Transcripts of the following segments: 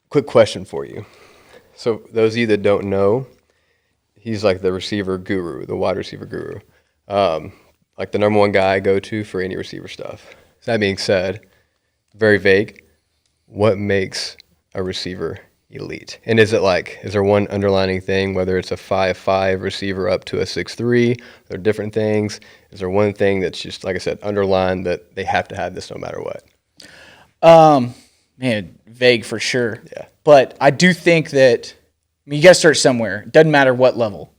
quick question for you. So those of you that don't know, he's like the receiver guru, the wide receiver guru, like the number one guy I go to for any receiver stuff. So that being said, very vague. What makes a receiver elite? And is there one underlining thing, whether it's a 5'5" receiver up to a 6'3", there are different things? Is there one thing that's just, like I said, underlined that they have to have this no matter what? Man, vague for sure. Yeah. But I do think that, you got to start somewhere. It doesn't matter what level,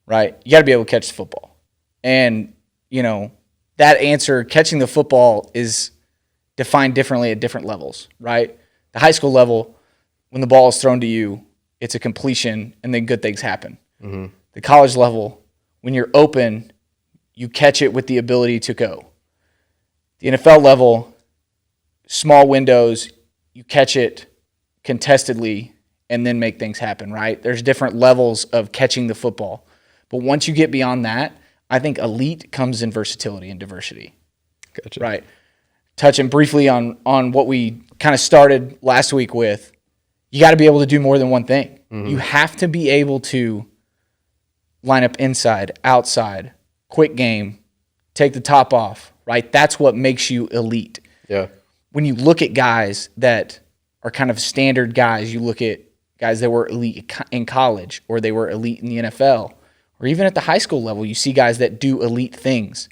right? You got to be able to catch the football. And, that answer, catching the football, is defined differently at different levels, right? The high school level, when the ball is thrown to you, it's a completion, and then good things happen. Mm-hmm. The college level, when you're open, you catch it with the ability to go. The NFL level, small windows, you catch it contestedly and then make things happen, right? There's different levels of catching the football. But once you get beyond that, I think elite comes in versatility and diversity. Gotcha. Right. Touching briefly on what we kind of started last week with, you got to be able to do more than one thing. Mm-hmm. You have to be able to line up inside, outside, quick game, take the top off, right? That's what makes you elite. Yeah. When you look at guys that are kind of standard guys, you look at guys that were elite in college or they were elite in the NFL or even at the high school level, you see guys that do elite things.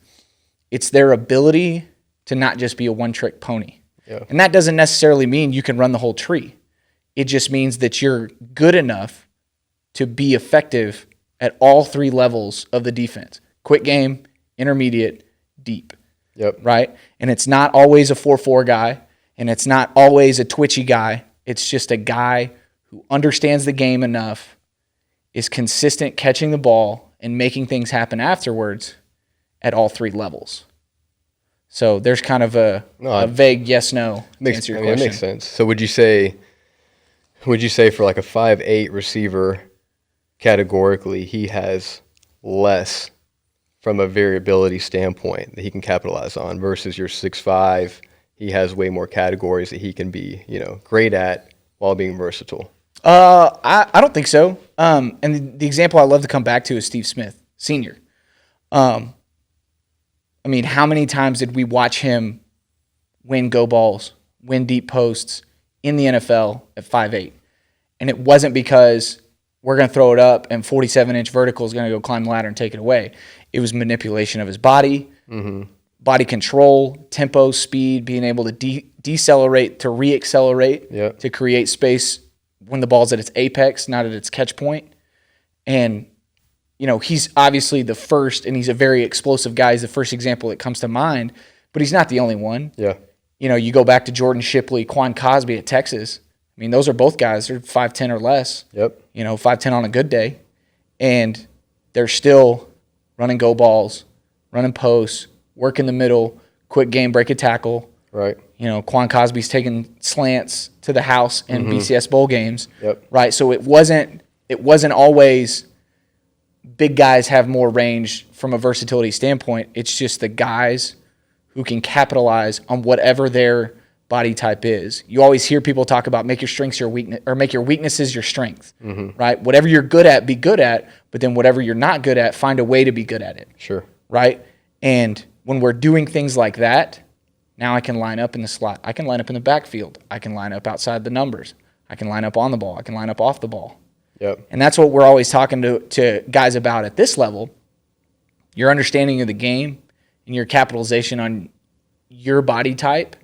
It's their ability to not just be a one-trick pony. Yeah. And that doesn't necessarily mean you can run the whole tree. It just means that you're good enough to be effective at all three levels of the defense. Quick game, intermediate, deep. Yep. Right? And it's not always a 4-4 guy, and it's not always a twitchy guy. It's just a guy who understands the game enough, is consistent catching the ball and making things happen afterwards at all three levels. So there's kind of a vague yes/no to answer your question. That makes sense. So would you say for like a 5'8" receiver, categorically, he has less from a variability standpoint that he can capitalize on versus your 6'5", he has way more categories that he can be, great at while being versatile? I don't think so. And the example I love to come back to is Steve Smith, Sr. How many times did we watch him win go balls, win deep posts in the NFL at 5'8"? And it wasn't because we're going to throw it up and 47-inch vertical is going to go climb the ladder and take it away. It was manipulation of his body, body control, tempo, speed, being able to decelerate to re-accelerate, to create space when the ball's at its apex, not at its catch point. And, he's obviously the first, and he's a very explosive guy. He's the first example that comes to mind, but he's not the only one. Yeah. You go back to Jordan Shipley, Quan Cosby at Texas. Those are both guys. They're 5'10" or less. Yep. 5'10" on a good day. And they're still running go balls, running posts, work in the middle, quick game, break a tackle. Right. Quan Cosby's taking slants to the house in BCS bowl games. Yep. Right. So it wasn't always big guys have more range from a versatility standpoint. It's just the guys who can capitalize on whatever their body type is. You always hear people talk about make your strengths your weakness, or make your weaknesses your strength. Right. Whatever you're good at, be good at. But then whatever you're not good at, find a way to be good at it. Sure. Right. And when we're doing things like that, now I can line up in the slot. I can line up in the backfield. I can line up outside the numbers. I can line up on the ball. I can line up off the ball. Yep. And that's what we're always talking to guys about at this level. Your understanding of the game and your capitalization on your body type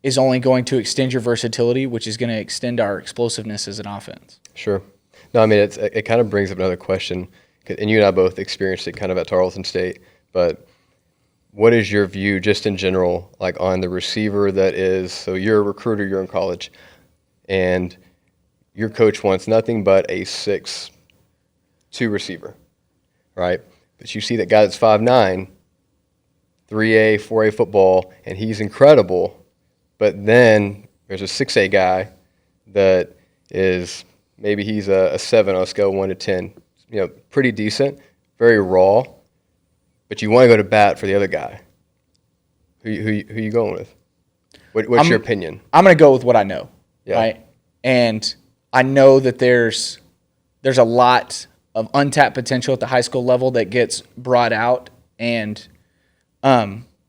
is only going to extend your versatility, which is going to extend our explosiveness as an offense. Sure. No, it kind of brings up another question, and you and I both experienced it kind of at Tarleton State, but what is your view just in general, like on the receiver that is, so you're a recruiter, you're in college, and your coach wants nothing but a 6'2" receiver, right? But you see that guy that's 5'9", 3A, 4A football, and he's incredible, but then there's a 6A guy that is, maybe he's a 7 on a scale of 1 to 10, pretty decent, very raw, but you want to go to bat for the other guy. Who you going with? What's your opinion? I'm going to go with what I know, right? And I know that there's a lot of untapped potential at the high school level that gets brought out and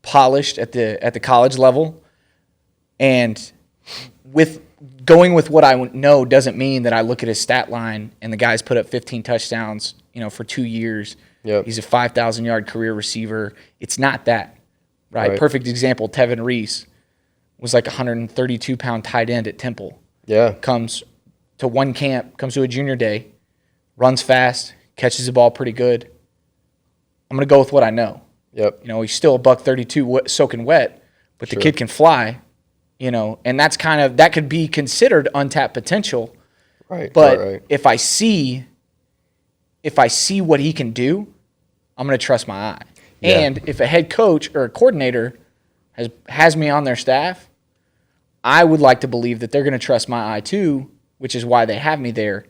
polished at the college level. And with going with what I know doesn't mean that I look at his stat line and the guy's put up 15 touchdowns, for 2 years. Yep. He's a 5,000-yard career receiver. It's not that, right? Perfect example, Tevin Reese was like a 132-pound tight end at Temple. Yeah. Comes to one camp, comes to a junior day, runs fast, catches the ball pretty good. I'm going to go with what I know. Yep. He's still a $132 soaking wet, but the kid can fly, and that's that could be considered untapped potential. Right. But right. if I see what he can do, I'm going to trust my eye. Yeah. And if a head coach or a coordinator has me on their staff, I would like to believe that they're going to trust my eye too, which is why they have me there.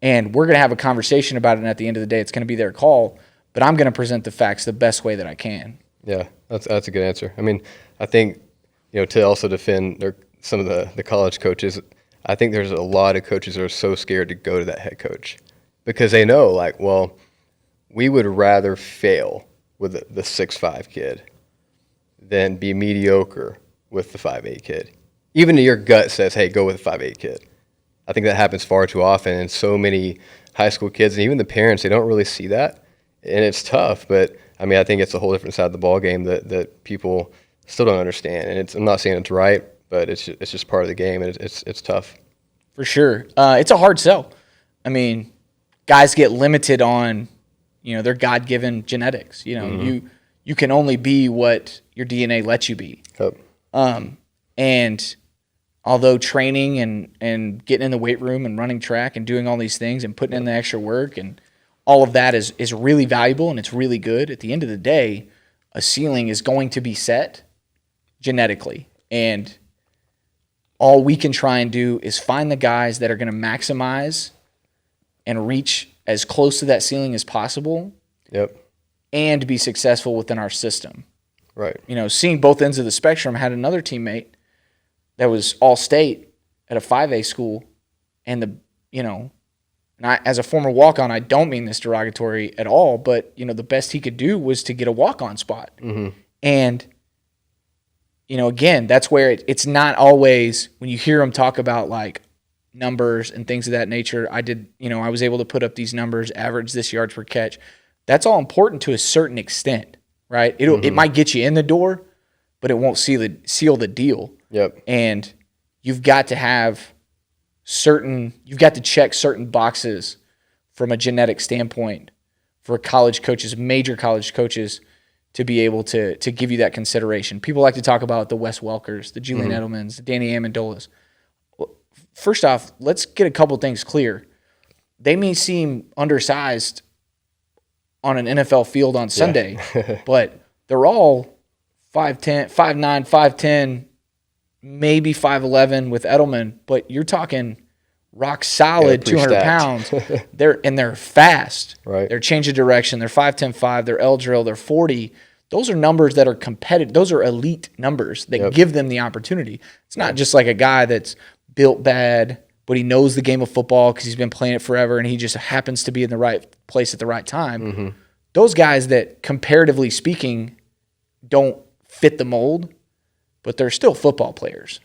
And we're going to have a conversation about it, and at the end of the day, it's going to be their call. But I'm going to present the facts the best way that I can. Yeah, that's a good answer. I mean, I think, to also defend some of the college coaches, I think there's a lot of coaches that are so scared to go to that head coach because they know, like, well, we would rather fail with the 6'5" kid than be mediocre with the 5'8" kid. Even your gut says, hey, go with the 5'8" kid. I think that happens far too often, and so many high school kids and even the parents, they don't really see that, and it's tough. But I mean, I think it's a whole different side of the ball game that people still don't understand. And I'm not saying it's right, but it's just part of the game, and it's tough. For sure, it's a hard sell. I mean, guys get limited on their God-given genetics. You can only be what your DNA lets you be. Yep. And although training and getting in the weight room and running track and doing all these things and putting in the extra work and all of that is really valuable and it's really good, at the end of the day, a ceiling is going to be set genetically. And all we can try and do is find the guys that are going to maximize and reach as close to that ceiling as possible. Yep. And be successful within our system. Right. Seeing both ends of the spectrum, I had another teammate that was all-state at a 5A school, and as a former walk-on, I don't mean this derogatory at all, but, the best he could do was to get a walk-on spot. Mm-hmm. And, again, that's where it's not always, when you hear him talk about, like, numbers and things of that nature, I was able to put up these numbers, average this yards per catch. That's all important to a certain extent, right? It might get you in the door, but it won't seal the deal. Yep. And you've got to check certain boxes from a genetic standpoint for college coaches, major college coaches, to be able to give you that consideration. People like to talk about the Wes Welkers, the Julian Edelmans, the Danny Amendolas. Well, first off, let's get a couple things clear. They may seem undersized on an NFL field on Sunday, but they're all 5'10", 5'9", 5'10", maybe 5'11" with Edelman, but you're talking rock solid 200 pounds. They're fast. Right. They're change of direction. They're 5'10", 5. They're L drill. They're 40. Those are numbers that are competitive. Those are elite numbers that give them the opportunity. It's not just like a guy that's built bad, but he knows the game of football because he's been playing it forever and he just happens to be in the right place at the right time. Mm-hmm. Those guys that, comparatively speaking, don't fit the mold, but they're still football players.